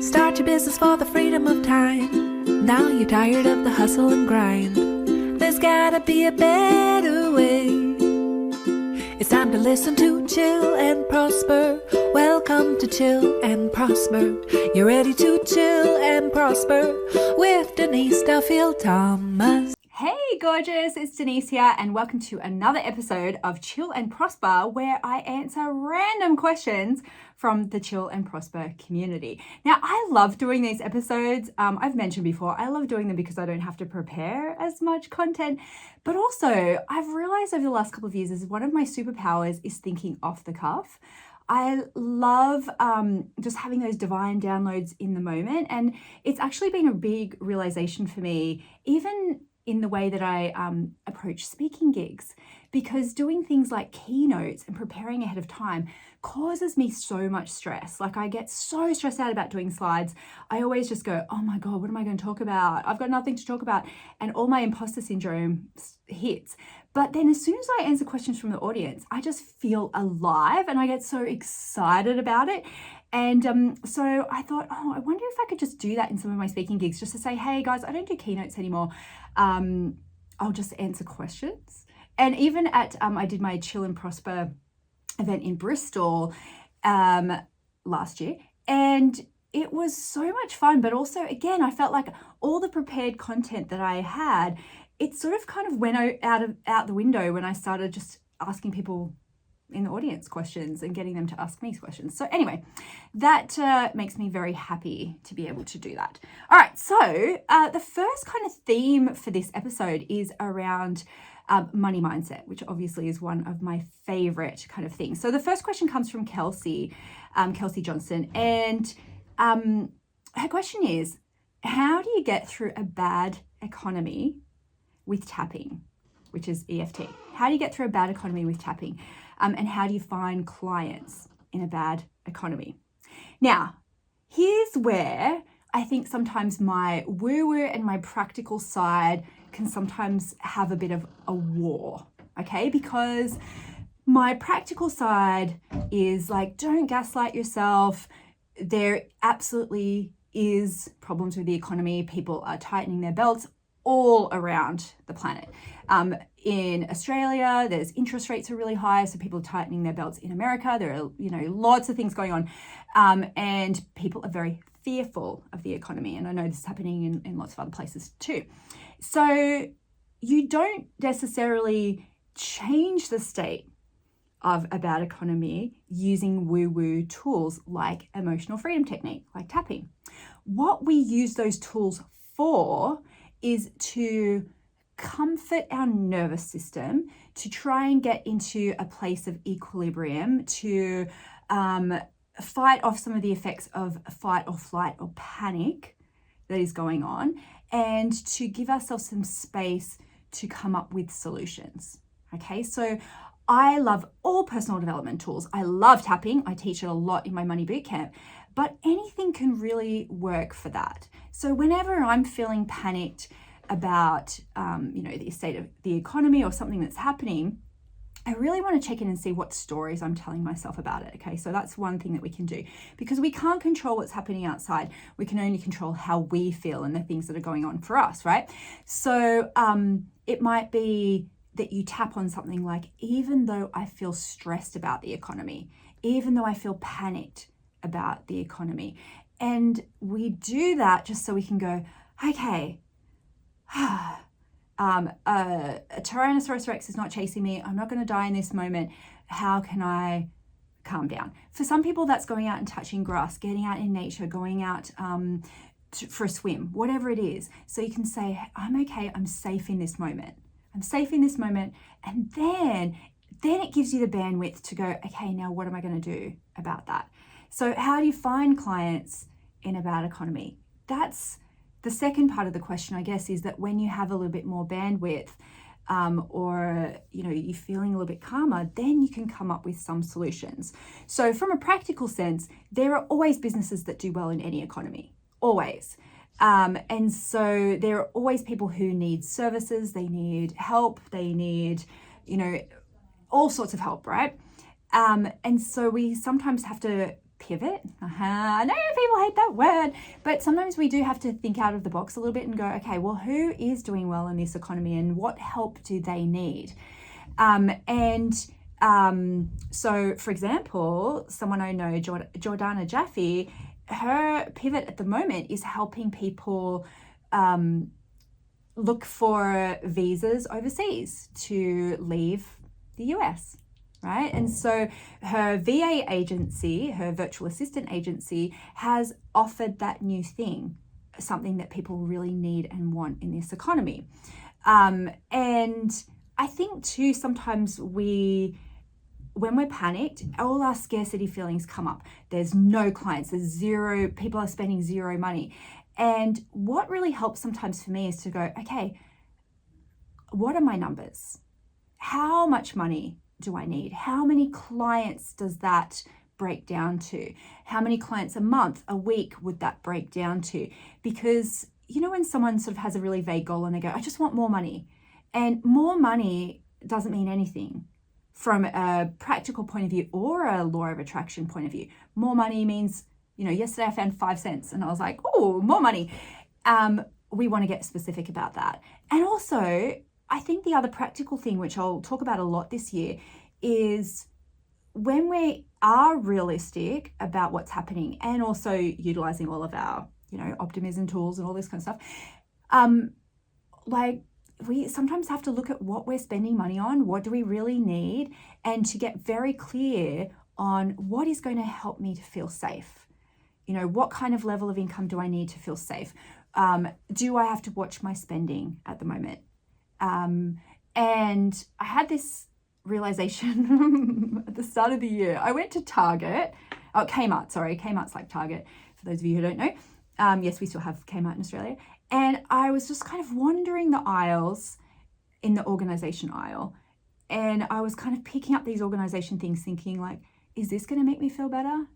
Start your business for the freedom of time. Now you're tired of the hustle and grind. There's gotta be a better way. It's time to listen to Chill and Prosper. Welcome to Chill and Prosper. You're ready to chill and prosper with Denise Duffield-Thomas. Hey gorgeous, it's Denise here and welcome to another episode of Chill and Prosper, where I answer random questions from the Chill and Prosper community. Now, I love doing these episodes. I've mentioned before, I love doing them because I don't have to prepare as much content, but also I've realized over the last couple of years is one of my superpowers is thinking off the cuff. I love just having those divine downloads in the moment, and it's actually been a big realization for me, even in the way that I approach speaking gigs, because doing things like keynotes and preparing ahead of time causes me so much stress. Like, I get so stressed out about doing slides. I always just go, oh my God, what am I going to talk about? I've got nothing to talk about. And all my imposter syndrome hits. But then as soon as I answer questions from the audience, I just feel alive and I get so excited about it. And so I thought, I wonder if I could just do that in some of my speaking gigs, just to say, hey guys, I don't do keynotes anymore. I'll just answer questions. And even at, I did my Chill and Prosper event in Bristol last year, and it was so much fun. But also, again, I felt like all the prepared content that I had, it sort of kind of went out the window when I started just asking people in the audience questions and getting them to ask me questions. So anyway, that makes me very happy to be able to do that. All right, so the first kind of theme for this episode is around money mindset, which obviously is one of my favorite kind of things. So the first question comes from Kelsey Johnson, and her question is, how do you get through a bad economy with tapping, which is EFT? How do you get through a bad economy with tapping? And how do you find clients in a bad economy? Now, here's where I think sometimes my woo-woo and my practical side can sometimes have a bit of a war, okay? Because my practical side is like, don't gaslight yourself. There absolutely is problems with the economy. People are tightening their belts all around the planet. In Australia, there's interest rates are really high, so people are tightening their belts. In America, there are, lots of things going on, and people are very fearful of the economy. And I know this is happening in lots of other places too. So you don't necessarily change the state of a bad economy using woo-woo tools like emotional freedom technique, like tapping. What we use those tools for is to comfort our nervous system, to try and get into a place of equilibrium, to fight off some of the effects of fight or flight or panic that is going on, and to give ourselves some space to come up with solutions. Okay, so I love all personal development tools. I love tapping. I teach it a lot in my money bootcamp, but anything can really work for that. So whenever I'm feeling panicked about the state of the economy or something that's happening, I really want to check in and see what stories I'm telling myself about it. Okay, so that's one thing that we can do, because we can't control what's happening outside. We can only control how we feel and the things that are going on for us, right? So it might be that you tap on something like, even though I feel stressed about the economy, even though I feel panicked about the economy, and we do that just so we can go, okay, a Tyrannosaurus Rex is not chasing me. I'm not going to die in this moment. How can I calm down? For some people, that's going out and touching grass, getting out in nature, going out for a swim, whatever it is. So you can say, I'm okay. I'm safe in this moment. I'm safe in this moment. And then it gives you the bandwidth to go, okay, now what am I going to do about that? So how do you find clients in a bad economy? That's the second part of the question, I guess, is that when you have a little bit more bandwidth, or you're feeling a little bit calmer, then you can come up with some solutions. So from a practical sense, there are always businesses that do well in any economy, always. And so there are always people who need services, they need help, they need, all sorts of help, right? And so we sometimes have to pivot. I know people hate that word, but sometimes we do have to think out of the box a little bit and go, okay, well, who is doing well in this economy and what help do they need? So, for example, someone I know, Jordana Jaffe, her pivot at the moment is helping people look for visas overseas to leave the US, right? And so her VA agency, her virtual assistant agency, has offered that new thing, something that people really need and want in this economy. And I think too, sometimes when we're panicked, all our scarcity feelings come up. There's no clients, there's zero, people are spending zero money. And what really helps sometimes for me is to go, okay, what are my numbers? How much money do I need? How many clients does that break down to? How many clients a month, a week would that break down to? Because, you know, when someone sort of has a really vague goal and they go, I just want more money. And more money doesn't mean anything from a practical point of view or a law of attraction point of view. More money means, you know, yesterday I found 5 cents and I was like, oh, more money. We want to get specific about that. And also, I think the other practical thing, which I'll talk about a lot this year, is when we are realistic about what's happening and also utilizing all of our, you know, optimism tools and all this kind of stuff, we sometimes have to look at what we're spending money on, what do we really need, and to get very clear on what is going to help me to feel safe. You know, what kind of level of income do I need to feel safe? Do I have to watch my spending at the moment? And I had this realization at the start of the year. I went to Kmart's like Target, for those of you who don't know. Yes, we still have Kmart in Australia. And I was just kind of wandering the aisles in the organization aisle. And I was kind of picking up these organization things thinking like, is this going to make me feel better?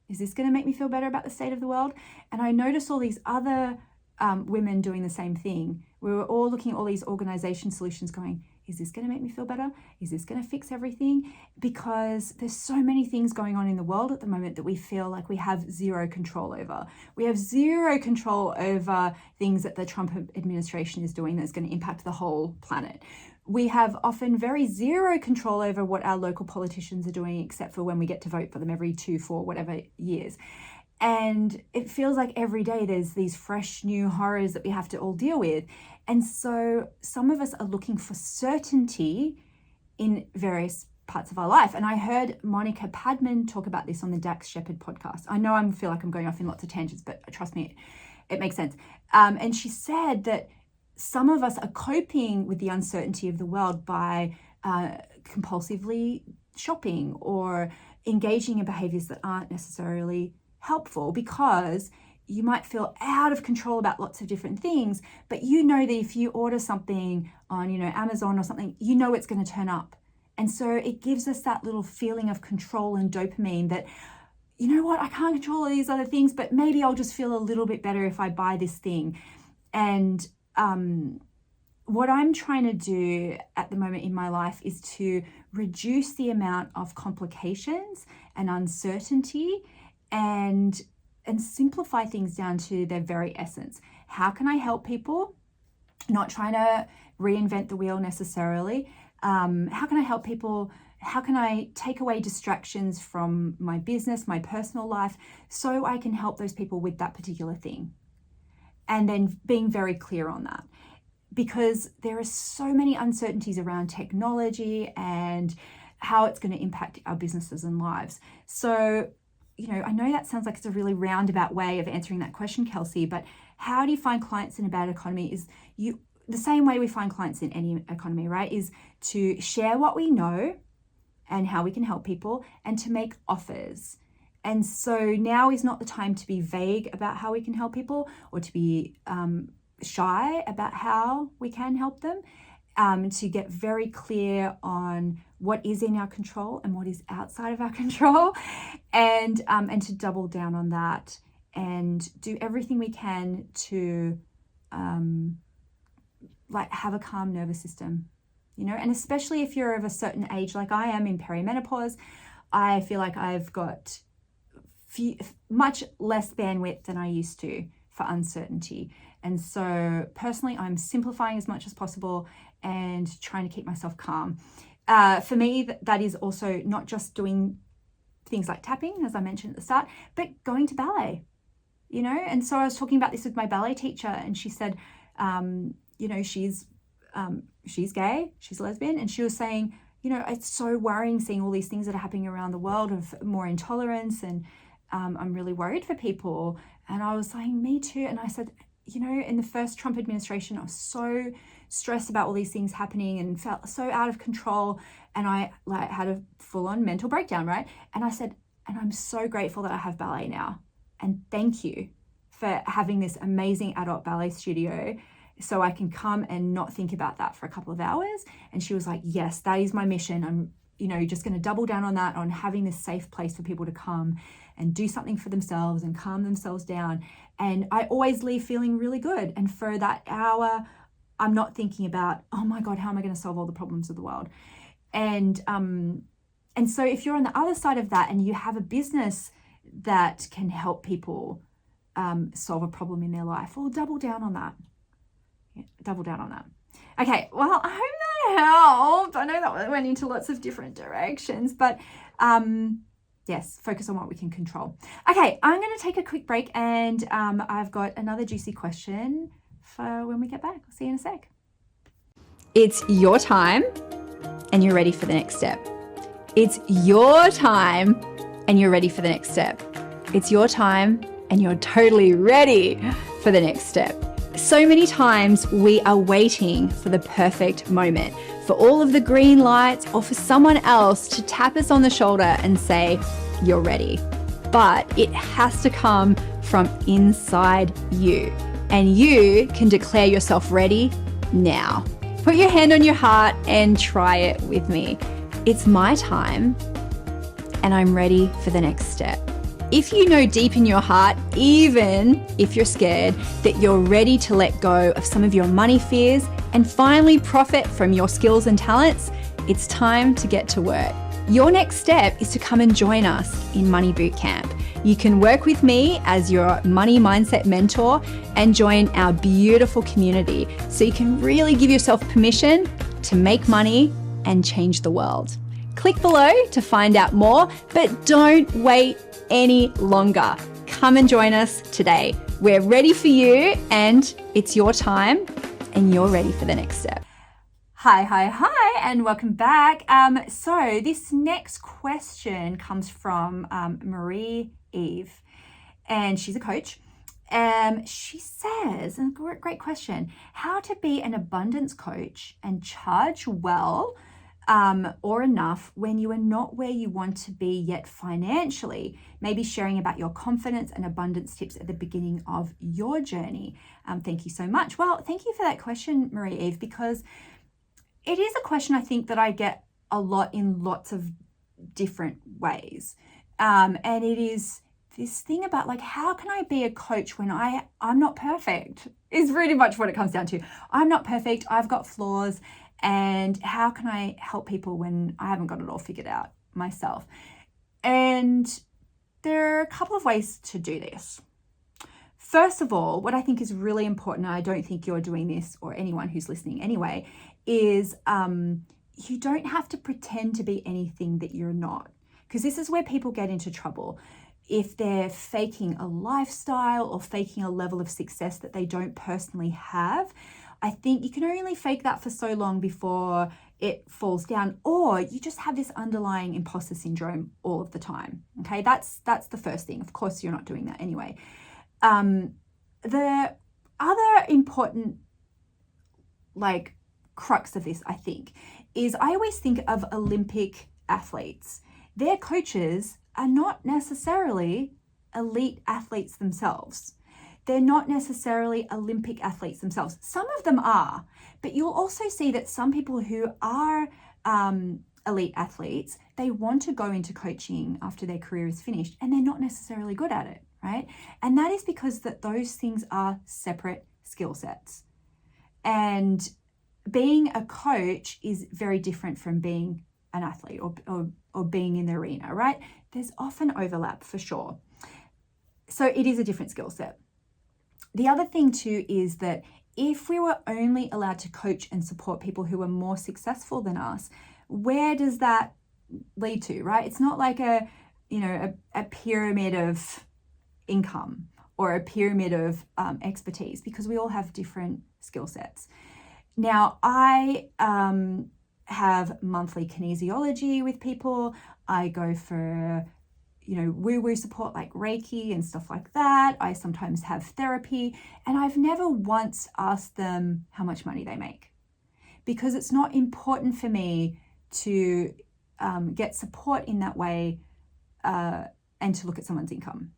Is this going to make me feel better about the state of the world? And I noticed all these other women doing the same thing. We were all looking at all these organization solutions going, is this going to make me feel better? Is this going to fix everything? Because there's so many things going on in the world at the moment that we feel like we have zero control over. We have zero control over things that the Trump administration is doing that's going to impact the whole planet. We have often very zero control over what our local politicians are doing, except for when we get to vote for them every 2, 4, whatever years. And it feels like every day there's these fresh new horrors that we have to all deal with. And so some of us are looking for certainty in various parts of our life. And I heard Monica Padman talk about this on the Dax Shepard podcast. I know I feel like I'm going off in lots of tangents, but trust me, it makes sense. And she said that some of us are coping with the uncertainty of the world by compulsively shopping or engaging in behaviors that aren't necessarily helpful, because you might feel out of control about lots of different things, but you know that if you order something on, you know, Amazon or something, you know it's going to turn up. And so it gives us that little feeling of control and dopamine that, you know what, I can't control all these other things, but maybe I'll just feel a little bit better if I buy this thing. And what I'm trying to do at the moment in my life is to reduce the amount of complications and uncertainty and simplify things down to their very essence. How can I help people? Not trying to reinvent the wheel necessarily. How can I help people? How can I take away distractions from my business, my personal life, so I can help those people with that particular thing? And then being very clear on that. Because there are so many uncertainties around technology and how it's going to impact our businesses and lives. So, you know, I know that sounds like it's a really roundabout way of answering that question, Kelsey, but how do you find clients in a bad economy? Is the same way we find clients in any economy, right? Is to share what we know and how we can help people and to make offers. And so now is not the time to be vague about how we can help people or to be shy about how we can help them, to get very clear on what is in our control and what is outside of our control, and to double down on that and do everything we can to have a calm nervous system, you know. And especially if you're of a certain age, like I am in perimenopause, I feel like I've got much less bandwidth than I used to for uncertainty. And so personally, I'm simplifying as much as possible and trying to keep myself calm. For me, that is also not just doing things like tapping, as I mentioned at the start, but going to ballet, you know? And so I was talking about this with my ballet teacher, and she said, you know, she's gay, she's lesbian, and she was saying, you know, it's so worrying seeing all these things that are happening around the world of more intolerance, and I'm really worried for people. And I was saying, me too. And I said, you know, in the first Trump administration, I was so stressed about all these things happening and felt so out of control. And I like had a full-on mental breakdown, right? And I said, and I'm so grateful that I have ballet now. And thank you for having this amazing adult ballet studio so I can come and not think about that for a couple of hours. And she was like, yes, that is my mission. I'm, you know, just going to double down on that, on having this safe place for people to come and do something for themselves and calm themselves down. And I always leave feeling really good. And for that hour, I'm not thinking about, oh my God, how am I going to solve all the problems of the world? And so if you're on the other side of that and you have a business that can help people solve a problem in their life, well, double down on that. Yeah, double down on that. Okay, well, I hope that helped. I know that went into lots of different directions, but yes, focus on what we can control. Okay, I'm going to take a quick break, and I've got another juicy question for when we get back. I'll see you in a sec. It's your time, and you're ready for the next step. It's your time, and you're ready for the next step. It's your time, and you're totally ready for the next step. So many times we are waiting for the perfect moment, for all of the green lights, or for someone else to tap us on the shoulder and say, you're ready. But it has to come from inside you, and you can declare yourself ready now. Put your hand on your heart and try it with me. It's my time, and I'm ready for the next step. If you know deep in your heart, even if you're scared, that you're ready to let go of some of your money fears and finally profit from your skills and talents, it's time to get to work. Your next step is to come and join us in Money Bootcamp. You can work with me as your money mindset mentor and join our beautiful community so you can really give yourself permission to make money and change the world. Click below to find out more, but don't wait any longer. Come and join us today. We're ready for you, and it's your time, and you're ready for the next step. Hi, and welcome back. So this next question comes from Marie Eve, and she's a coach. She says, and great question, how to be an abundance coach and charge well or enough when you are not where you want to be yet financially, maybe sharing about your confidence and abundance tips at the beginning of your journey. Thank you so much. Well, thank you for that question, Marie Eve, because it is a question I think that I get a lot in lots of different ways. And it is this thing about like, how can I be a coach when I'm not perfect is really much what it comes down to. I'm not perfect. I've got flaws. And how can I help people when I haven't got it all figured out myself? And there are a couple of ways to do this. First of all, what I think is really important, and I don't think you're doing this or anyone who's listening anyway, is you don't have to pretend to be anything that you're not, because this is where people get into trouble. If they're faking a lifestyle or faking a level of success that they don't personally have, I think you can only fake that for so long before it falls down, or you just have this underlying imposter syndrome all of the time. Okay, that's the first thing. Of course, you're not doing that anyway. The other important crux of this, I think, is I always think of Olympic athletes. Their coaches are not necessarily elite athletes themselves. They're not necessarily Olympic athletes themselves. Some of them are, but you'll also see that some people who are elite athletes, they want to go into coaching after their career is finished, and they're not necessarily good at it, right? And that is because those things are separate skill sets. And being a coach is very different from being an athlete or being in the arena, right? There's often overlap for sure. So it is a different skill set. The other thing too is that if we were only allowed to coach and support people who were more successful than us, where does that lead to, right? It's not like a pyramid of income or a pyramid of expertise, because we all have different skill sets. Now, I have monthly kinesiology with people. I go for woo-woo support like Reiki and stuff like that. I sometimes have therapy, and I've never once asked them how much money they make, because it's not important for me to get support in that way and to look at someone's income.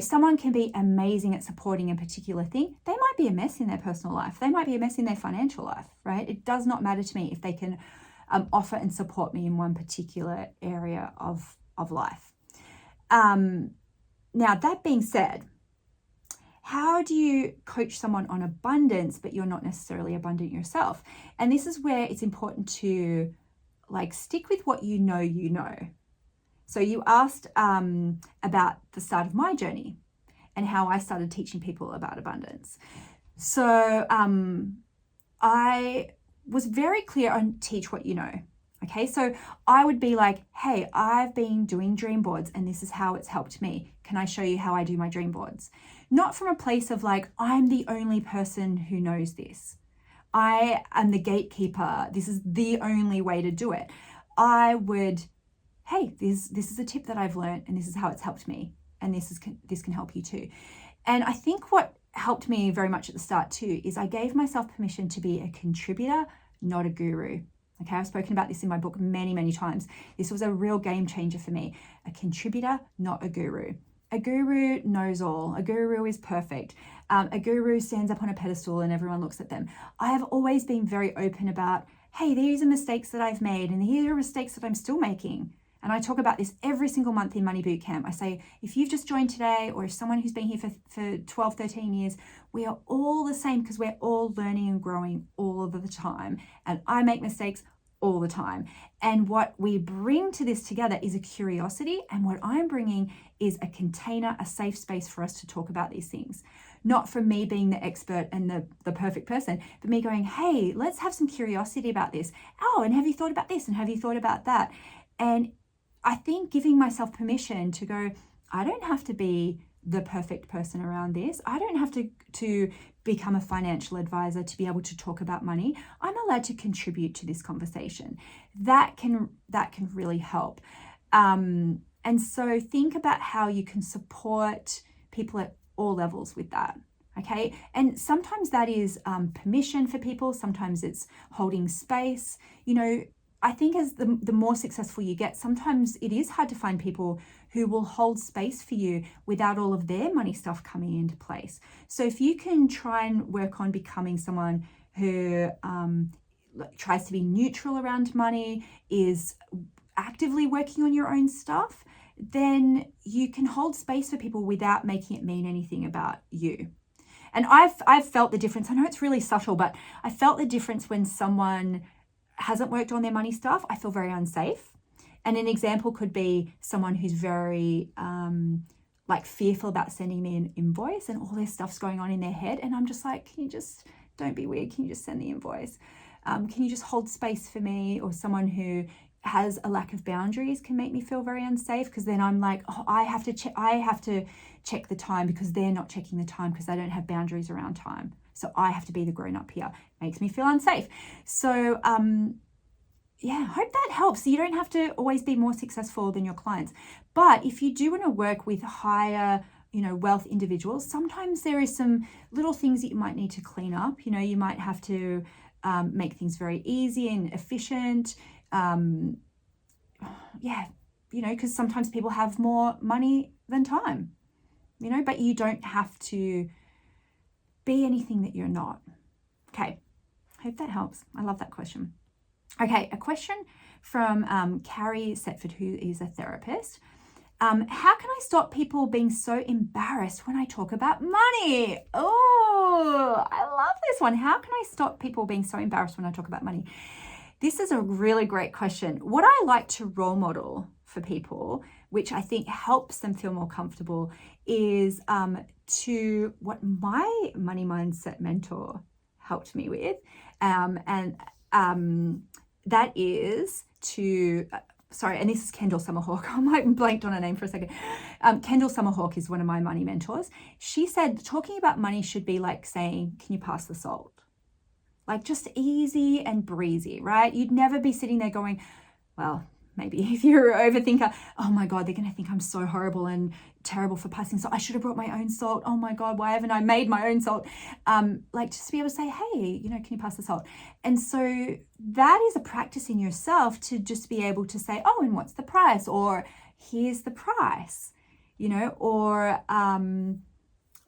Someone can be amazing at supporting a particular thing. They might be a mess in their personal life. They might be a mess in their financial life, right? It does not matter to me if they can offer and support me in one particular area of life. Now, that being said, how do you coach someone on abundance, but you're not necessarily abundant yourself? And this is where it's important to stick with what you know. So you asked about the start of my journey and how I started teaching people about abundance. So I was very clear on teach what you know. Okay, so I would be like, hey, I've been doing dream boards and this is how it's helped me. Can I show you how I do my dream boards? Not from a place of I'm the only person who knows this. I am the gatekeeper. This is the only way to do it. I would, hey, this is a tip that I've learned and this is how it's helped me. And this can help you too. And I think what helped me very much at the start too is I gave myself permission to be a contributor, not a guru. Okay, I've spoken about this in my book many, many times. This was a real game changer for me. A contributor, not a guru. A guru knows all. A guru is perfect. A guru stands up on a pedestal and everyone looks at them. I have always been very open about, hey, these are mistakes that I've made and here are mistakes that I'm still making. And I talk about this every single month in Money Bootcamp. I say, if you've just joined today or if someone who's been here for 12, 13 years, we are all the same because we're all learning and growing all of the time. And I make mistakes all the time. And what we bring to this together is a curiosity. And what I'm bringing is a container, a safe space for us to talk about these things. Not from me being the expert and the perfect person, but me going, hey, let's have some curiosity about this. Oh, and have you thought about this? And have you thought about that? And I think giving myself permission to go, I don't have to be the perfect person around this. I don't have to become a financial advisor to be able to talk about money. I'm allowed to contribute to this conversation. That can really help. And so think about how you can support people at all levels with that. Okay. And sometimes that is permission for people. Sometimes it's holding space. I think as the more successful you get, sometimes it is hard to find people who will hold space for you without all of their money stuff coming into place. So if you can try and work on becoming someone who tries to be neutral around money, is actively working on your own stuff, then you can hold space for people without making it mean anything about you. And I've felt the difference. I know it's really subtle, but I felt the difference when someone hasn't worked on their money stuff. I feel very unsafe. And an example could be someone who's very fearful about sending me an invoice and all this stuff's going on in their head. And I'm just like, can you just, don't be weird. Can you just send the invoice? Can you just hold space for me? Or someone who has a lack of boundaries can make me feel very unsafe, because then I'm like, oh, I have to check the time because they're not checking the time because they don't have boundaries around time. So I have to be the grown up here. Makes me feel unsafe. So hope that helps. So you don't have to always be more successful than your clients. But if you do want to work with higher, wealth individuals, sometimes there is some little things that you might need to clean up. You might have to make things very easy and efficient. Because sometimes people have more money than time, but you don't have to be anything that you're not. Okay, hope that helps. I love that question. Okay, a question from Carrie Setford, who is a therapist. How can I stop people being so embarrassed when I talk about money? Oh, I love this one. How can I stop people being so embarrassed when I talk about money? This is a really great question. What I like to role model for people which I think helps them feel more comfortable, is to what my money mindset mentor helped me with. That is to, sorry, and this is Kendall Summerhawk. I might blanked on her name for a second. Kendall Summerhawk is one of my money mentors. She said talking about money should be like saying, can you pass the salt? Like just easy and breezy, right? You'd never be sitting there going, well, maybe if you're an overthinker, oh my God, they're going to think I'm so horrible and terrible for passing salt. I should have brought my own salt. Oh my God, why haven't I made my own salt? Like just to be able to say, hey, can you pass the salt? And so that is a practice in yourself to just be able to say, oh, and what's the price? Or here's the price, or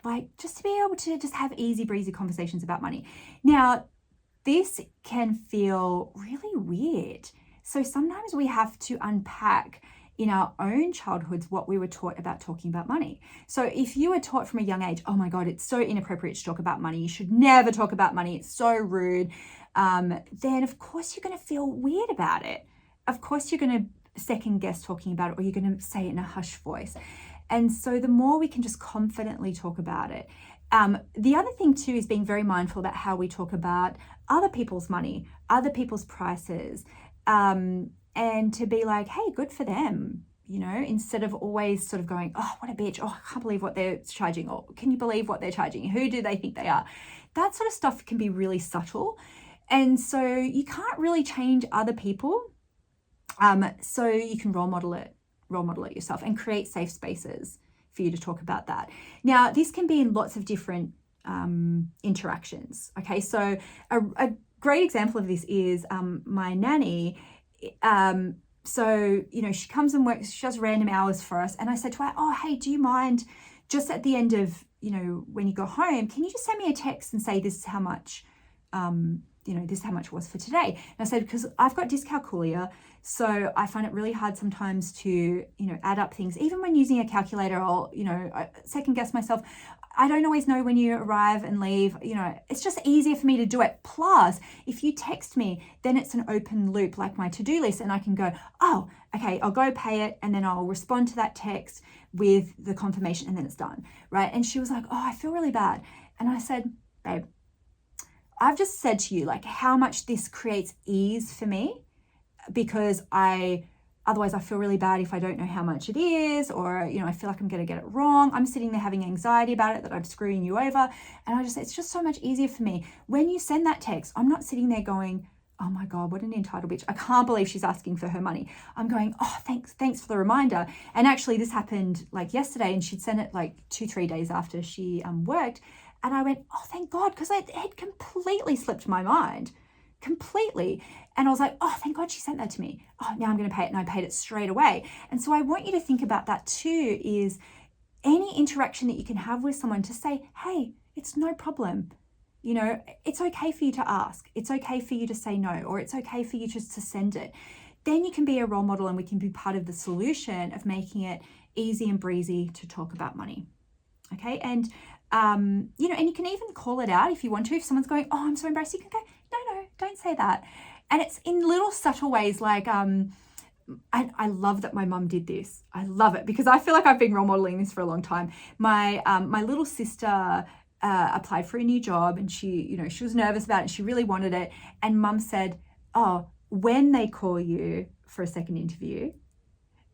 like just to be able to just have easy breezy conversations about money. Now, this can feel really weird. So sometimes we have to unpack in our own childhoods what we were taught about talking about money. So if you were taught from a young age, oh my God, it's so inappropriate to talk about money, you should never talk about money, it's so rude, then of course you're going to feel weird about it. Of course you're going to second guess talking about it, or you're going to say it in a hushed voice. And so the more we can just confidently talk about it. The other thing too is being very mindful about how we talk about other people's money, other people's prices, and to be like, hey, good for them, instead of always sort of going, oh, what a bitch. Oh, I can't believe what they're charging. Or can you believe what they're charging? Who do they think they are? That sort of stuff can be really subtle. And so you can't really change other people. So you can role model it yourself and create safe spaces for you to talk about that. Now, this can be in lots of different interactions. Okay, so a great example of this is my nanny. So, she comes and works, she does random hours for us. And I said to her, oh, hey, do you mind just at the end of, when you go home, can you just send me a text and say, this is how much, this is how much it was for today. And I said, because I've got dyscalculia, so I find it really hard sometimes to, add up things. Even when using a calculator, I'll, I second guess myself. I don't always know when you arrive and leave, it's just easier for me to do it. Plus, if you text me, then it's an open loop like my to-do list, and I can go, oh, okay, I'll go pay it, and then I'll respond to that text with the confirmation, and then it's done, right? And she was like, oh, I feel really bad. And I said, babe, I've just said to you, like, how much this creates ease for me, because otherwise I feel really bad if I don't know how much it is, or, I feel like I'm going to get it wrong. I'm sitting there having anxiety about it, that I'm screwing you over. And I just say, it's just so much easier for me. When you send that text, I'm not sitting there going, oh my God, what an entitled bitch. I can't believe she's asking for her money. I'm going, oh, thanks for the reminder. And actually this happened like yesterday, and she'd sent it like 2-3 days after she worked. And I went, oh, thank God, because it had completely slipped my mind. Completely. And I was like, oh, thank God she sent that to me. Oh, now I'm going to pay it. And I paid it straight away. And so I want you to think about that too, is any interaction that you can have with someone to say, hey, it's no problem. It's okay for you to ask. It's okay for you to say no, or it's okay for you just to send it. Then you can be a role model, and we can be part of the solution of making it easy and breezy to talk about money. Okay. And, and you can even call it out if you want to. If someone's going, oh, I'm so embarrassed, you can go, no, don't say that. And it's in little subtle ways, like, I love that my mum did this. I love it because I feel like I've been role modeling this for a long time. My little sister applied for a new job, and she was nervous about it. She really wanted it. And mum said, oh, when they call you for a second interview.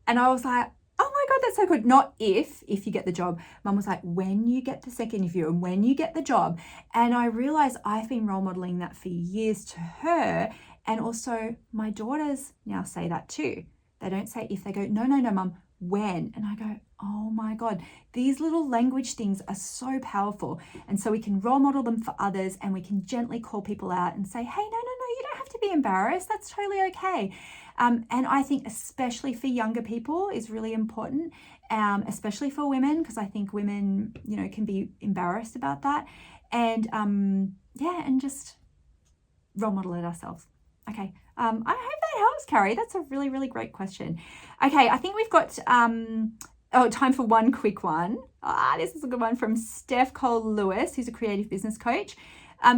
And I was like, oh my God, that's so good. Not if you get the job. Mum was like, when you get the second interview and when you get the job. And I realized I've been role modeling that for years to her. And also my daughters now say that too. They don't say if, they go, no, Mum, when? And I go, oh my God, these little language things are so powerful. And so we can role model them for others, and we can gently call people out and say, hey, no, you don't have to be embarrassed. That's totally okay. And I think especially for younger people is really important, especially for women, because I think women, can be embarrassed about that. And and just role model it ourselves. Okay. I hope that helps, Carrie. That's a really, really great question. Okay. I think we've got, time for one quick one. This is a good one from Steph Cole Lewis, who's a creative business coach.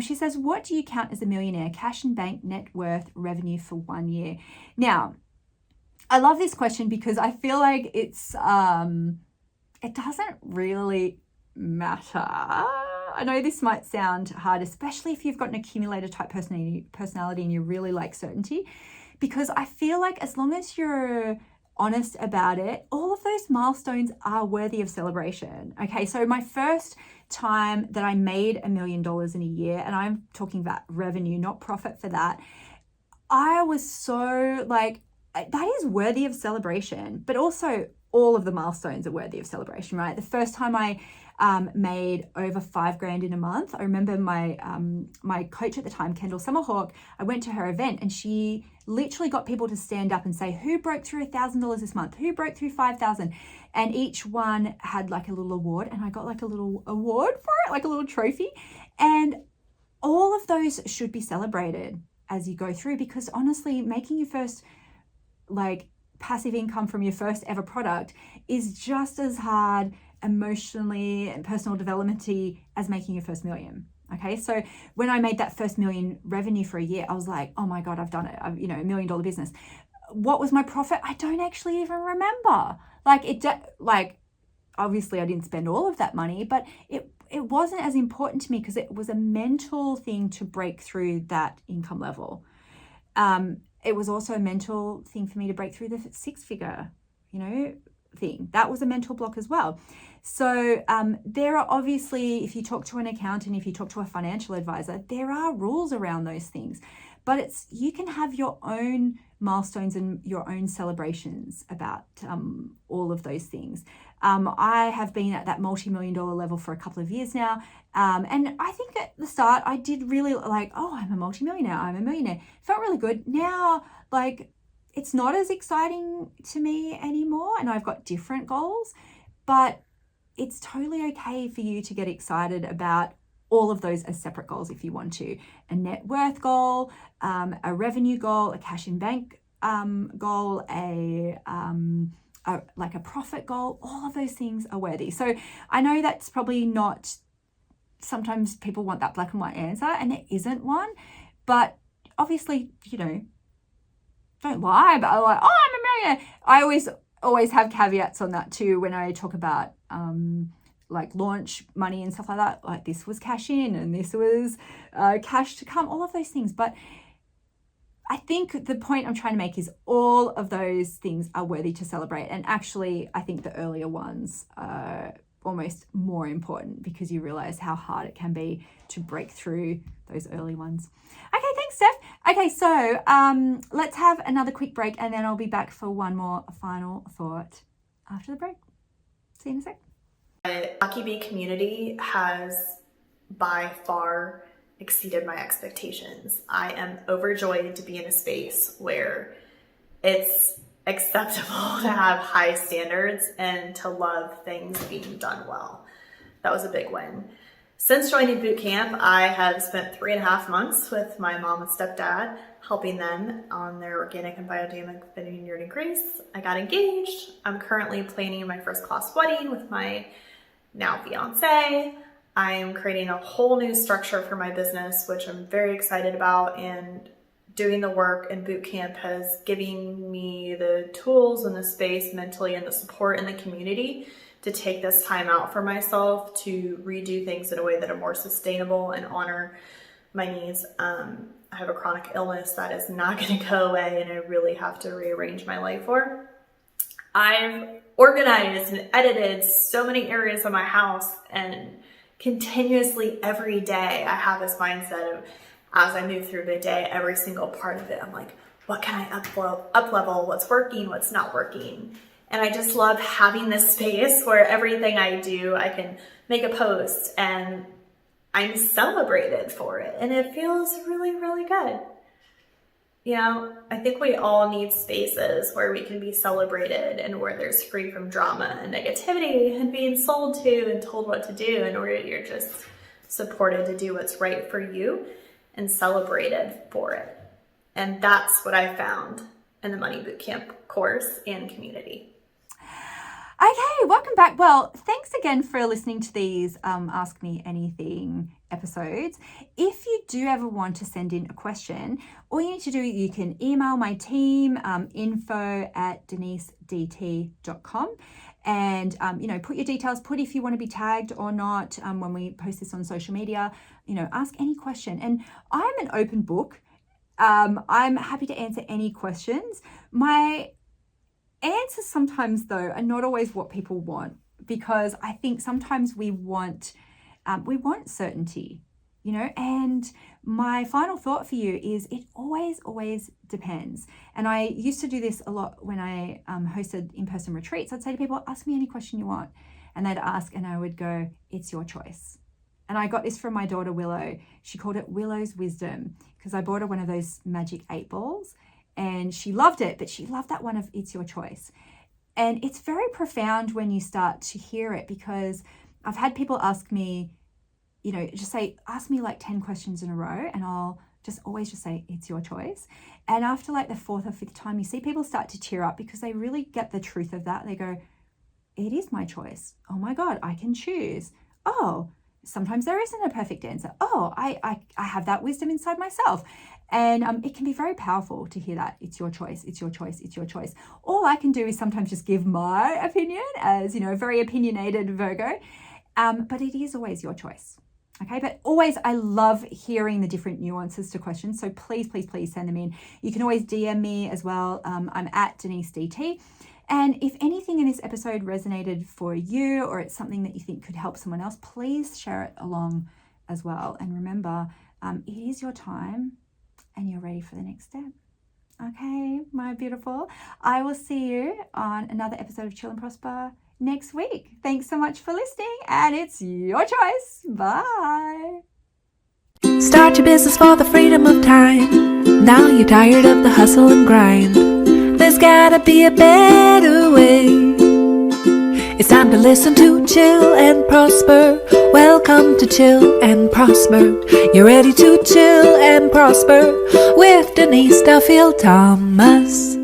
She says, what do you count as a millionaire? Cash and bank, net worth, revenue for 1 year. Now, I love this question because I feel like it doesn't really matter. I know this might sound hard, especially if you've got an accumulator type personality and you really like certainty, because I feel like as long as you're honest about it, all of those milestones are worthy of celebration. Okay, so my first time that I made $1 million in a year, and I'm talking about revenue, not profit for that, I was so like, that is worthy of celebration, but also all of the milestones are worthy of celebration, right? The first time I made over $5,000 in a month, I remember my coach at the time, Kendall Summerhawk, I went to her event and she literally got people to stand up and say, who broke through $1,000 this month? Who broke through 5,000? And each one had like a little award, and I got like a little award for it, like a little trophy. And all of those should be celebrated as you go through, because honestly, making your first like passive income from your first ever product is just as hard emotionally and personal development-y as making your first million. Okay, so when I made that first million revenue for a year, I was like, oh my God, I've done it. I've, $1 million business. What was my profit? I don't actually even remember. Like obviously I didn't spend all of that money, but it wasn't as important to me because it was a mental thing to break through that income level. It was also a mental thing for me to break through the six-figure, thing. That was a mental block as well. So there are obviously, if you talk to an accountant, if you talk to a financial advisor, there are rules around those things. But you can have your own milestones and your own celebrations about all of those things. I have been at that multi-million-dollar level for a couple of years now. And I think at the start, I did really like, oh, I'm a multi-millionaire, I'm a millionaire. Felt really good. Now, like, it's not as exciting to me anymore, and I've got different goals, but it's totally okay for you to get excited about all of those as separate goals if you want to. A net worth goal, a revenue goal, a cash in bank goal, like a profit goal. All of those things are worthy. So I know that's probably not, sometimes people want that black and white answer, and there isn't one, but obviously, don't lie, but I'm like, oh, I'm a millionaire. I always have caveats on that too when I talk about like launch money and stuff like that. Like, this was cash in and this was cash to come, all of those things. But I think the point I'm trying to make is all of those things are worthy to celebrate. And actually, I think the earlier ones are almost more important because you realize how hard it can be to break through those early ones. Okay, thanks, Steph. Okay, so let's have another quick break and then I'll be back for one more final thought after the break. See you in a sec. The Lucky Bee community has by far exceeded my expectations. I am overjoyed to be in a space where it's acceptable to have high standards and to love things being done well. That was a big win. Since joining boot camp, I have spent 3.5 months with my mom and stepdad, helping them on their organic and biodynamic vineyard in Greece. I got engaged. I'm currently planning my first class wedding with my now fiance. I am creating a whole new structure for my business, which I'm very excited about, and doing the work in boot camp has given me the tools and the space mentally and the support in the community to take this time out for myself to redo things in a way that are more sustainable and honor my needs. I have a chronic illness that is not going to go away, and I really have to rearrange my life for. I've organized and edited so many areas of my house, and continuously every day I have this mindset of, as I move through the day, every single part of it, I'm like, what can I up level? What's working? What's not working? And I just love having this space where everything I do, I can make a post and I'm celebrated for it. And it feels really, really good. I think we all need spaces where we can be celebrated and where there's free from drama and negativity and being sold to and told what to do, and where you're just supported to do what's right for you and celebrated for it. And that's what I found in the Money Bootcamp course and community. Okay, welcome back. Well, thanks again for listening to these Ask Me Anything episodes. If you do ever want to send in a question, all you need to do, you can email my team, info@denisedt.com, and put your details, put if you want to be tagged or not when we post this on social media. Ask any question, and I'm an open book. I'm happy to answer any questions. My answers sometimes, though, are not always what people want, because I think sometimes we want certainty, and my final thought for you is it always depends. And I used to do this a lot when I hosted in-person retreats. I'd say to people, ask me any question you want. And they'd ask and I would go, it's your choice. And I got this from my daughter, Willow. She called it Willow's Wisdom, because I bought her one of those magic 8 balls. And she loved it, but she loved that one of it's your choice. And it's very profound when you start to hear it, because I've had people ask me, ask me like 10 questions in a row, and I'll always say, it's your choice. And after like the 4th or 5th time, you see people start to tear up because they really get the truth of that. They go, it is my choice. Oh my God, I can choose. Oh, sometimes there isn't a perfect answer. Oh, I have that wisdom inside myself. And it can be very powerful to hear that. It's your choice, it's your choice, it's your choice. All I can do is sometimes just give my opinion as, a very opinionated Virgo. But it is always your choice. Okay, but always, I love hearing the different nuances to questions. So please send them in. You can always DM me as well. I'm at DeniseDT. And if anything in this episode resonated for you, or it's something that you think could help someone else, please share it along as well. And remember, it is your time and you're ready for the next step. Okay, my beautiful. I will see you on another episode of Chill and Prosper next week. Thanks so much for listening, and it's your choice. Bye. Start your business for the freedom of time. Now you're tired of the hustle and grind. There's gotta be a better way. It's time to listen to Chill and Prosper. Welcome to Chill and Prosper. You're ready to chill and prosper with Denise Duffield-Thomas.